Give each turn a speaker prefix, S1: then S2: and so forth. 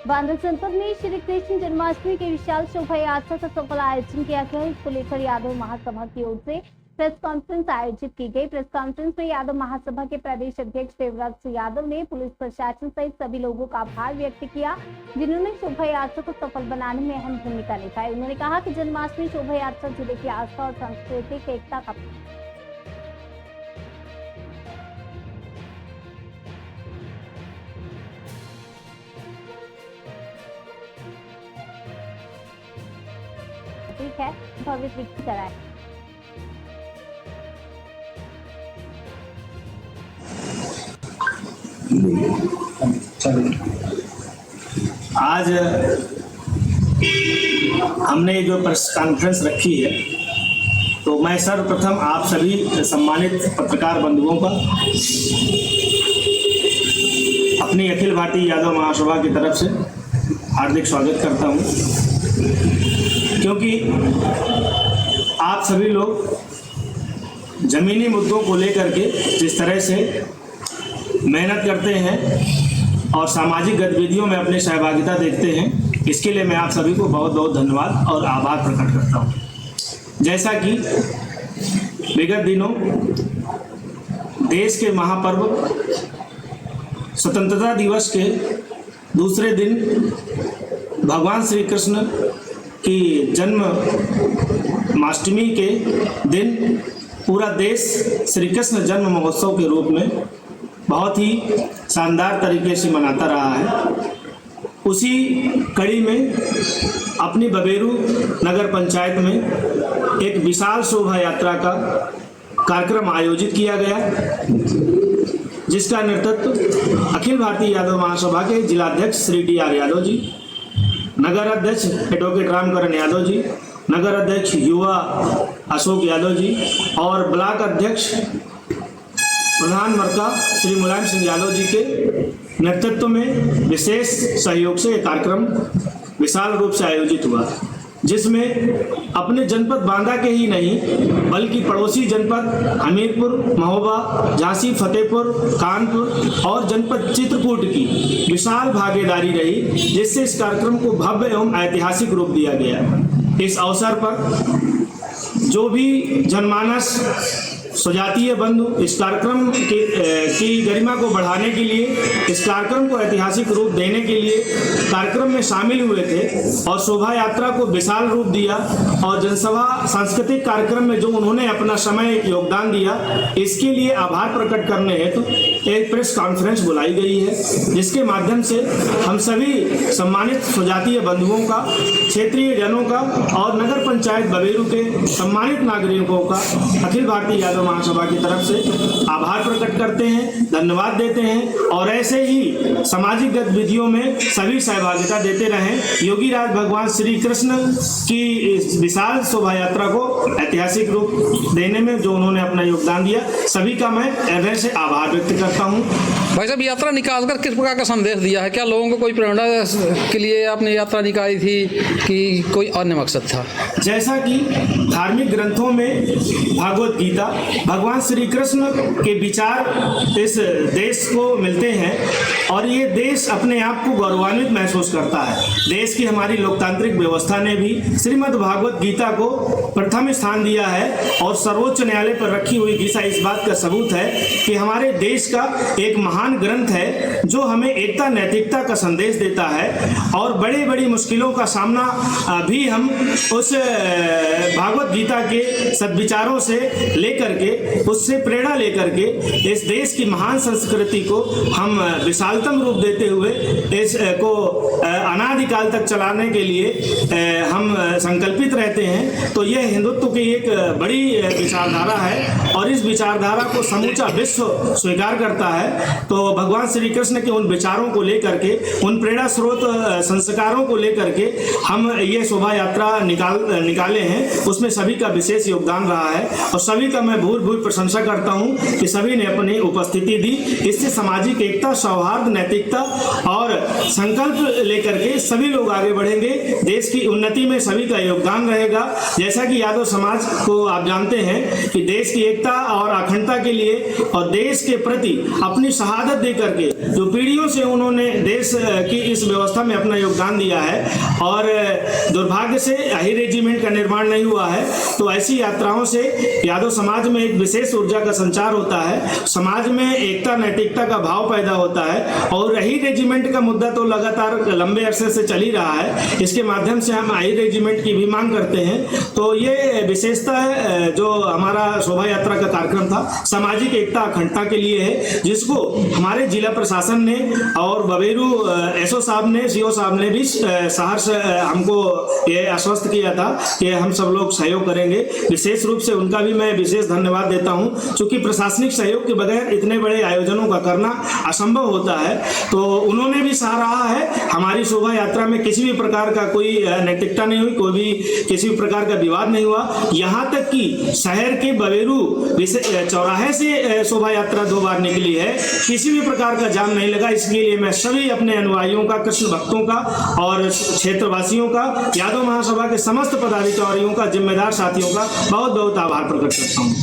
S1: बांदा जनपद में श्री कृष्ण जन्माष्टमी के विशाल शोभा यात्रा का सफल आयोजन किया गया। इसको लेकर यादव महासभा की ओर से प्रेस कॉन्फ्रेंस आयोजित की गई। प्रेस कॉन्फ्रेंस में यादव महासभा के प्रदेश अध्यक्ष देवराज यादव ने पुलिस प्रशासन सहित सभी लोगों का आभार व्यक्त किया, जिन्होंने शोभा यात्रा को सफल बनाने में अहम भूमिका निभाई। उन्होंने कहा कि जन्माष्टमी शोभा यात्रा जिले की आस्था और सांस्कृतिक एकता का प्रतीक है। भव्य विकसित कराए।
S2: आज हमने जो प्रेस कॉन्फ्रेंस रखी है, तो मैं सर्वप्रथम आप सभी सम्मानित पत्रकार बंधुओं का अपनी अखिल भारतीय यादव महासभा की तरफ से हार्दिक स्वागत करता हूं, क्योंकि आप सभी लोग जमीनी मुद्दों को लेकर के जिस तरह से मेहनत करते हैं और सामाजिक गतिविधियों में अपनी सहभागिता देखते हैं, इसके लिए मैं आप सभी को बहुत बहुत धन्यवाद और आभार प्रकट करता हूं। जैसा कि विगत दिनों देश के महापर्व स्वतंत्रता दिवस के दूसरे दिन भगवान श्री कृष्ण की जन्माष्टमी के दिन पूरा देश श्री कृष्ण जन्म महोत्सव के रूप में बहुत ही शानदार तरीके से मनाता रहा है। उसी कड़ी में अपनी बबेरू नगर पंचायत में एक विशाल शोभा यात्रा का कार्यक्रम आयोजित किया गया, जिसका नेतृत्व अखिल भारतीय यादव महासभा के जिलाध्यक्ष श्री DR यादव जी, नगर अध्यक्ष एडवोकेट रामकरण यादव जी, नगर अध्यक्ष युवा अशोक यादव जी और ब्लॉक अध्यक्ष प्रधान मरका श्री मुलायम सिंह यादव जी के नेतृत्व में विशेष सहयोग से यह कार्यक्रम विशाल रूप से आयोजित हुआ, जिसमें अपने जनपद बांदा के ही नहीं बल्कि पड़ोसी जनपद हमीरपुर, महोबा, झांसी, फतेहपुर, कानपुर और जनपद चित्रकूट की विशाल भागीदारी रही, जिससे इस कार्यक्रम को भव्य एवं ऐतिहासिक रूप दिया गया। इस अवसर पर जो भी जनमानस स्वजातीय बंधु इस कार्यक्रम की गरिमा को बढ़ाने के लिए, इस कार्यक्रम को ऐतिहासिक रूप देने के लिए कार्यक्रम में शामिल हुए थे और शोभा यात्रा को विशाल रूप दिया और जनसभा सांस्कृतिक कार्यक्रम में जो उन्होंने अपना समय योगदान दिया, इसके लिए आभार प्रकट करने हेतु एक प्रेस कॉन्फ्रेंस बुलाई गई है, जिसके माध्यम से हम सभी सम्मानित स्वजातीय बंधुओं का, क्षेत्रीय जनों का और नगर पंचायत बबेरू के सम्मानित नागरिकों का अखिल भारतीय यादव महासभा की तरफ से आभार प्रकट करते हैं, धन्यवाद देते हैं और ऐसे ही सामाजिक गतिविधियों में सभी सहभागिता देते रहें। योगी राज भगवान श्री कृष्ण की इस विशाल शोभा यात्रा को ऐतिहासिक रूप देने में जो उन्होंने अपना योगदान दिया, सभी का मैं हृदय से आभार व्यक्त करता हूँ।
S3: भाई साहब, यात्रा निकालकर किस प्रकार का संदेश दिया है? क्या लोगों को कोई प्रेरणा के लिए आपने यात्रा निकाली थी कि कोई अन्य मकसद था?
S2: जैसा कि धार्मिक ग्रंथों में भागवत गीता भगवान श्री कृष्ण के विचार इस देश को मिलते हैं और ये देश अपने आप को गौरवान्वित महसूस करता है। देश की हमारी लोकतांत्रिक व्यवस्था ने भी श्रीमद् भागवत गीता को प्रथम स्थान दिया है और सर्वोच्च न्यायालय पर रखी हुई गीता इस बात का सबूत है कि हमारे देश का एक महान ग्रंथ है जो हमें एकता नैतिकता का संदेश देता है और बड़ी बड़ी मुश्किलों का सामना भी हम उस भागवत गीता के सद्विचारों से लेकर के, उससे प्रेरणा लेकर के इस देश की महान संस्कृति को हम विशालतम रूप देते हुए इसको अनादिकाल तक चलाने के लिए हम संकल्पित रहते हैं। तो यह हिंदुत्व की एक बड़ी विचारधारा है और इस विचारधारा को समूचा विश्व स्वीकार करता है। तो भगवान श्री कृष्ण के उन विचारों को लेकर के, उन प्रेरणा स्रोत संस्कारों को लेकर के हम ये शोभा यात्रा निकाले हैं, उसमें सभी का विशेष योगदान रहा है और सभी का मैं भूल प्रशंसा करता हूं कि सभी ने अपनी उपस्थिति दी। इससे सामाजिक एकता, सौहार्द, नैतिकता और संकल्प लेकर के सभी लोग आगे बढ़ेंगे। देश की उन्नति में सभी का योगदान रहेगा। जैसा कि यादव समाज को आप जानते हैं कि देश की एकता और अखंडता के लिए और देश के प्रति अपनी शहादत दे करके जो पीढ़ियों से उन्होंने देश की इस व्यवस्था में अपना योगदान दिया है और दुर्भाग्य से अही रेजिमेंट का निर्माण नहीं हुआ है, तो ऐसी यात्राओं से यादव समाज में एक विशेष ऊर्जा का संचार होता है, समाज में एकता नैतिकता का भाव पैदा होता है। और अही रेजिमेंट का मुद्दा तो लगातार लंबे अरसे से चल ही रहा है, इसके माध्यम से हम अही रेजिमेंट की भी मांग करते हैं। तो ये विशेषता है जो हमारा शोभा यात्रा का कार्यक्रम था, सामाजिक एकता अखंडता के लिए है, जिसको हमारे जिला प्रशासन ने और बबेरू एसओ साहब ने, सीओ साहब ने भी सहर्ष हमको ये आश्वस्त किया था कि हम सब लोग सहयोग करेंगे। विशेष रूप से उनका भी मैं विशेष धन्यवाद देता हूं, क्योंकि प्रशासनिक सहयोग के बगैर इतने बड़े आयोजनों का करना असंभव होता है। तो उन्होंने भी सराहा है। हमारी शोभा यात्रा में किसी भी प्रकार का कोई नैतिकता नहीं हुई, कोई भी किसी भी प्रकार का विवाद नहीं हुआ। यहाँ तक कि शहर के बबेरू चौराहे से शोभा यात्रा 2 बार निकली है, किसी भी प्रकार का जाम नहीं लगा। इसके लिए मैं सभी अपने अनुयायियों का, कृष्ण भक्तों का और क्षेत्रवासियों का, यादव महासभा के समस्त पदाधिकारियों का, जिम्मेदार साथियों का बहुत बहुत आभार प्रकट करता हूँ।